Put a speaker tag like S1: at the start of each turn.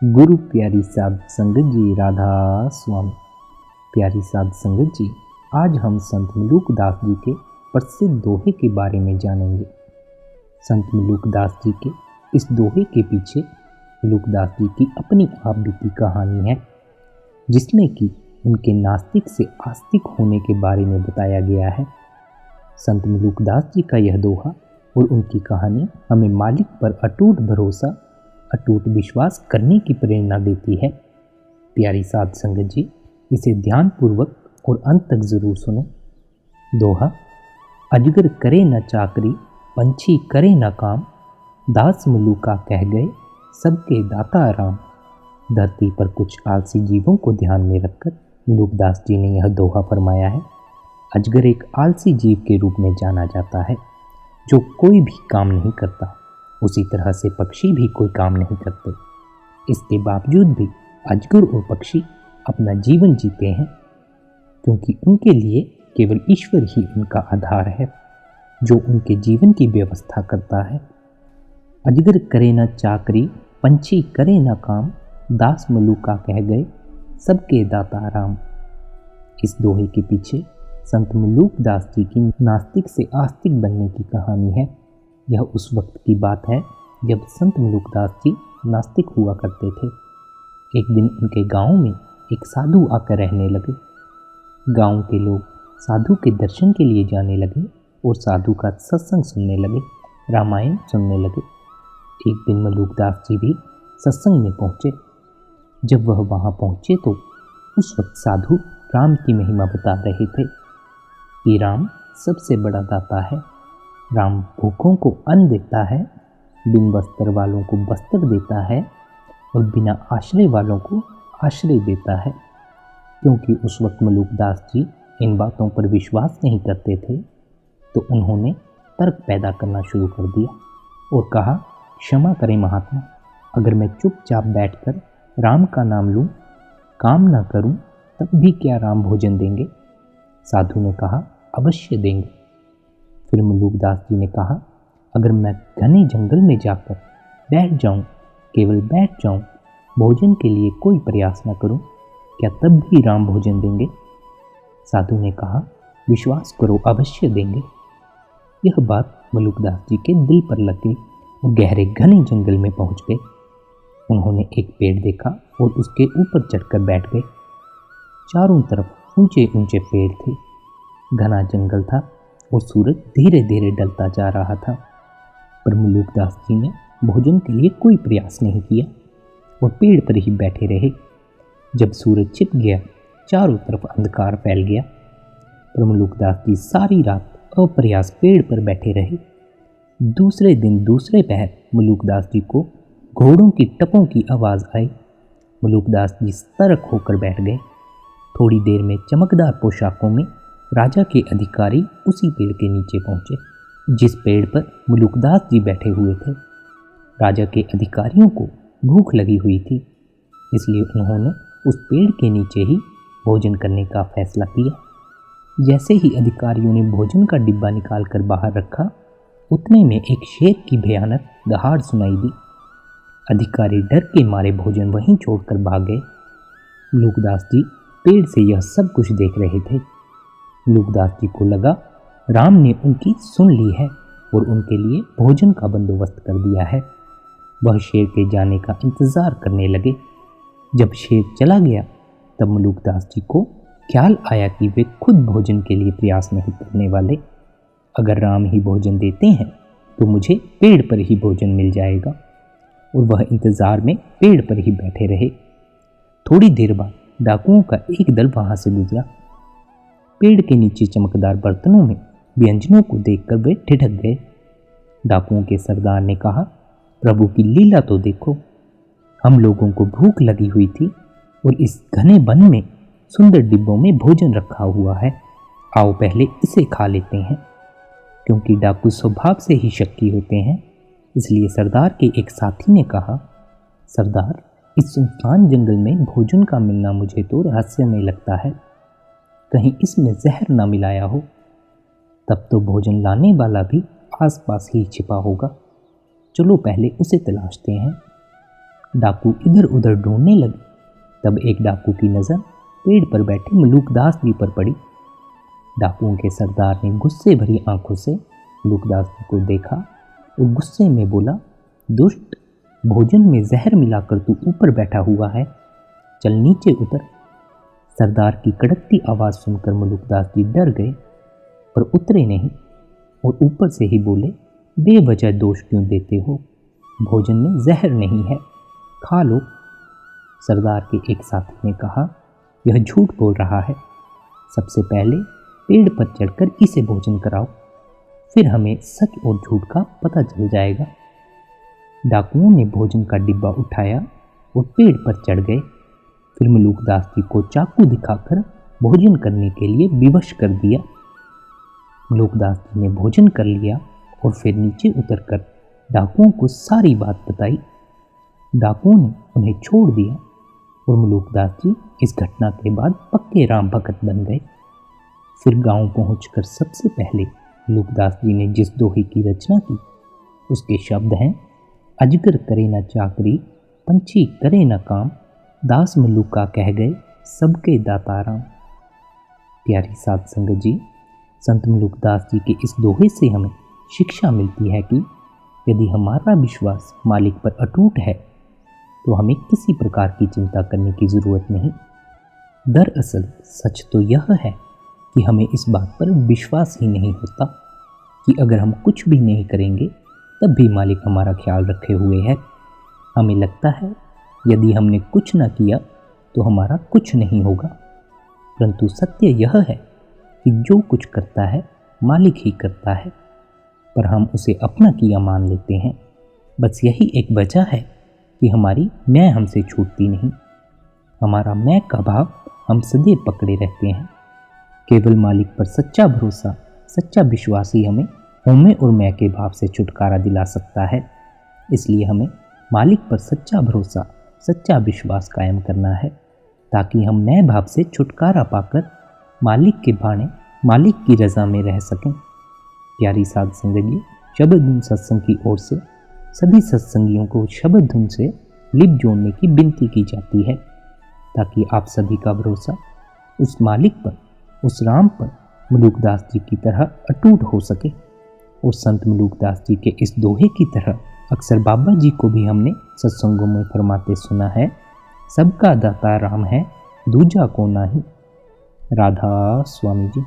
S1: गुरु प्यारी साध संगत जी, राधा स्वामी। प्यारी साध संगत जी, आज हम संत मलूकदास जी के प्रसिद्ध दोहे के बारे में जानेंगे। संत मलूकदास जी के इस दोहे के पीछे मलूकदास जी की अपनी आप बीती कहानी है, जिसमें कि उनके नास्तिक से आस्तिक होने के बारे में बताया गया है। संत मलूकदास जी का यह दोहा और उनकी कहानी हमें मालिक पर अटूट भरोसा, अटूट विश्वास करने की प्रेरणा देती है। प्यारी साध संगत जी, इसे ध्यानपूर्वक और अंत तक जरूर सुने। दोहा। अजगर करे न चाकरी, पंछी करे न काम, दास मलूका कह गए सबके दाता राम। धरती पर कुछ आलसी जीवों को ध्यान में रखकर मलूकदास जी ने यह दोहा फरमाया है। अजगर एक आलसी जीव के रूप में जाना जाता है, जो कोई भी काम नहीं करता। उसी तरह से पक्षी भी कोई काम नहीं करते। इसके बावजूद भी अजगर और पक्षी अपना जीवन जीते हैं, क्योंकि उनके लिए केवल ईश्वर ही उनका आधार है, जो उनके जीवन की व्यवस्था करता है। अजगर करे न चाकरी, पंछी करे न काम, दास मलूका कह गए सबके दाता राम। इस दोहे के पीछे संत मलूकदास जी की नास्तिक से आस्तिक बनने की कहानी है। यह उस वक्त की बात है जब संत मलूकदास जी नास्तिक हुआ करते थे। एक दिन उनके गांव में एक साधु आकर रहने लगे। गांव के लोग साधु के दर्शन के लिए जाने लगे और साधु का सत्संग सुनने लगे, रामायण सुनने लगे। एक दिन मलूकदास जी भी सत्संग में पहुँचे। जब वह वहाँ पहुँचे तो उस वक्त साधु राम की महिमा बता रहे थे कि राम सबसे बड़ा दाता है। राम भूखों को अन्न देता है, बिन वस्त्र वालों को वस्त्र देता है और बिना आश्रय वालों को आश्रय देता है। क्योंकि उस वक्त मलूकदास जी इन बातों पर विश्वास नहीं करते थे, तो उन्होंने तर्क पैदा करना शुरू कर दिया और कहा, क्षमा करें महात्मा, अगर मैं चुपचाप बैठकर राम का नाम लूँ, काम ना करूँ, तब भी क्या राम भोजन देंगे? साधु ने कहा, अवश्य देंगे। फिर मलूकदास जी ने कहा, अगर मैं घने जंगल में जाकर बैठ जाऊं, केवल बैठ जाऊं, भोजन के लिए कोई प्रयास न करूं, क्या तब भी राम भोजन देंगे? साधु ने कहा, विश्वास करो, अवश्य देंगे। यह बात मलूकदास जी के दिल पर लग गई और गहरे घने जंगल में पहुंच गए। उन्होंने एक पेड़ देखा और उसके ऊपर चढ़कर बैठ गए। चारों तरफ ऊंचे ऊंचे पेड़ थे, घना जंगल था और सूरज धीरे धीरे ढलता जा रहा था। पर मलूकदास जी ने भोजन के लिए कोई प्रयास नहीं किया और पेड़ पर ही बैठे रहे। जब सूरज छिप गया, चारों तरफ अंधकार फैल गया। पर मलूकदास जी सारी रात अप्रयास पेड़ पर बैठे रहे। दूसरे दिन दूसरे पहर मलूकदास जी को घोड़ों की टपों की आवाज़ आई। मलूकदास जी सतर्क होकर बैठ गए। थोड़ी देर में चमकदार पोशाकों में राजा के अधिकारी उसी पेड़ के नीचे पहुंचे, जिस पेड़ पर मलूकदास जी बैठे हुए थे। राजा के अधिकारियों को भूख लगी हुई थी, इसलिए उन्होंने उस पेड़ के नीचे ही भोजन करने का फैसला किया। जैसे ही अधिकारियों ने भोजन का डिब्बा निकाल कर बाहर रखा, उतने में एक शेर की भयानक दहाड़ सुनाई दी। अधिकारी डर के मारे भोजन वहीं छोड़कर भाग गए। मलूकदास जी पेड़ से यह सब कुछ देख रहे थे। मलूकदास जी को लगा, राम ने उनकी सुन ली है और उनके लिए भोजन का बंदोबस्त कर दिया है। वह शेर के जाने का इंतज़ार करने लगे। जब शेर चला गया, तब मलूकदास जी को ख्याल आया कि वे खुद भोजन के लिए प्रयास नहीं करने वाले। अगर राम ही भोजन देते हैं तो मुझे पेड़ पर ही भोजन मिल जाएगा। और वह इंतज़ार में पेड़ पर ही बैठे रहे। थोड़ी देर बाद डाकुओं का एक दल वहाँ से गुजरा। पेड़ के नीचे चमकदार बर्तनों में व्यंजनों को देखकर वे ठिठक गए। डाकुओं के सरदार ने कहा, प्रभु की लीला तो देखो, हम लोगों को भूख लगी हुई थी और इस घने वन में सुंदर डिब्बों में भोजन रखा हुआ है। आओ पहले इसे खा लेते हैं। क्योंकि डाकू स्वभाव से ही शक्की होते हैं, इसलिए सरदार के एक साथी ने कहा, सरदार, इस सुनसान जंगल में भोजन का मिलना मुझे तो रहस्यमय लगता है। कहीं इसमें जहर ना मिलाया हो, तब तो भोजन लाने वाला भी आसपास ही छिपा होगा। चलो पहले उसे तलाशते हैं। डाकू इधर उधर ढूंढने लगे। तब एक डाकू की नज़र पेड़ पर बैठे मलूकदास जी पर पड़ी। डाकुओं के सरदार ने गुस्से भरी आंखों से मलूकदास जी को देखा और गुस्से में बोला, दुष्ट, भोजन में जहर मिलाकर तू ऊपर बैठा हुआ है, चल नीचे उतर। सरदार की कड़कती आवाज़ सुनकर मलूकदास जी डर गए, पर उतरे नहीं और ऊपर से ही बोले, बेवजह दोष क्यों देते हो, भोजन में जहर नहीं है, खा लो। सरदार के एक साथी ने कहा, यह झूठ बोल रहा है, सबसे पहले पेड़ पर चढ़कर इसे भोजन कराओ, फिर हमें सच और झूठ का पता चल जाएगा। डाकुओं ने भोजन का डिब्बा उठाया और पेड़ पर चढ़ गए। फिर मलूकदास जी को चाकू दिखाकर भोजन करने के लिए विवश कर दिया। मलूकदास जी ने भोजन कर लिया और फिर नीचे उतरकर डाकुओं को सारी बात बताई। डाकुओं ने उन्हें छोड़ दिया और मलूकदास जी इस घटना के बाद पक्के राम भगत बन गए। फिर गांव पहुंचकर सबसे पहले मलूकदास जी ने जिस दोहे की रचना की उसके शब्द हैं, अजगर करे न चाकरी, पंछी करे न काम, दास मलूका कह गए सबके दाता राम। प्यारी साध संगत जी, संत मलूकदास जी के इस दोहे से हमें शिक्षा मिलती है कि यदि हमारा विश्वास मालिक पर अटूट है तो हमें किसी प्रकार की चिंता करने की ज़रूरत नहीं। दरअसल सच तो यह है कि हमें इस बात पर विश्वास ही नहीं होता कि अगर हम कुछ भी नहीं करेंगे तब भी मालिक हमारा ख्याल रखे हुए है। हमें लगता है यदि हमने कुछ ना किया तो हमारा कुछ नहीं होगा, परंतु सत्य यह है कि जो कुछ करता है मालिक ही करता है, पर हम उसे अपना किया मान लेते हैं। बस यही एक वजह है कि हमारी मैं हमसे छूटती नहीं। हमारा मैं का भाव हम सदैव पकड़े रहते हैं। केवल मालिक पर सच्चा भरोसा, सच्चा विश्वास ही हमें होमे और मैं के भाव से छुटकारा दिला सकता है। इसलिए हमें मालिक पर सच्चा भरोसा, सच्चा विश्वास कायम करना है ताकि हम मैं भाव से छुटकारा पाकर मालिक के भाने, मालिक की रज़ा में रह सकें। प्यारी साध संगत जी, शब्द धुन सत्संग की ओर से सभी सत्संगियों को शब्द धुन से लिप जोड़ने की विनती की जाती है ताकि आप सभी का भरोसा उस मालिक पर, उस राम पर मलूकदास जी की तरह अटूट हो सके। और संत मलूकदास जी के इस दोहे की तरह अक्सर बाबा जी को भी हमने सत्संगों में फरमाते सुना है, सबका दाता राम है, दूजा को नाही। राधा स्वामी जी।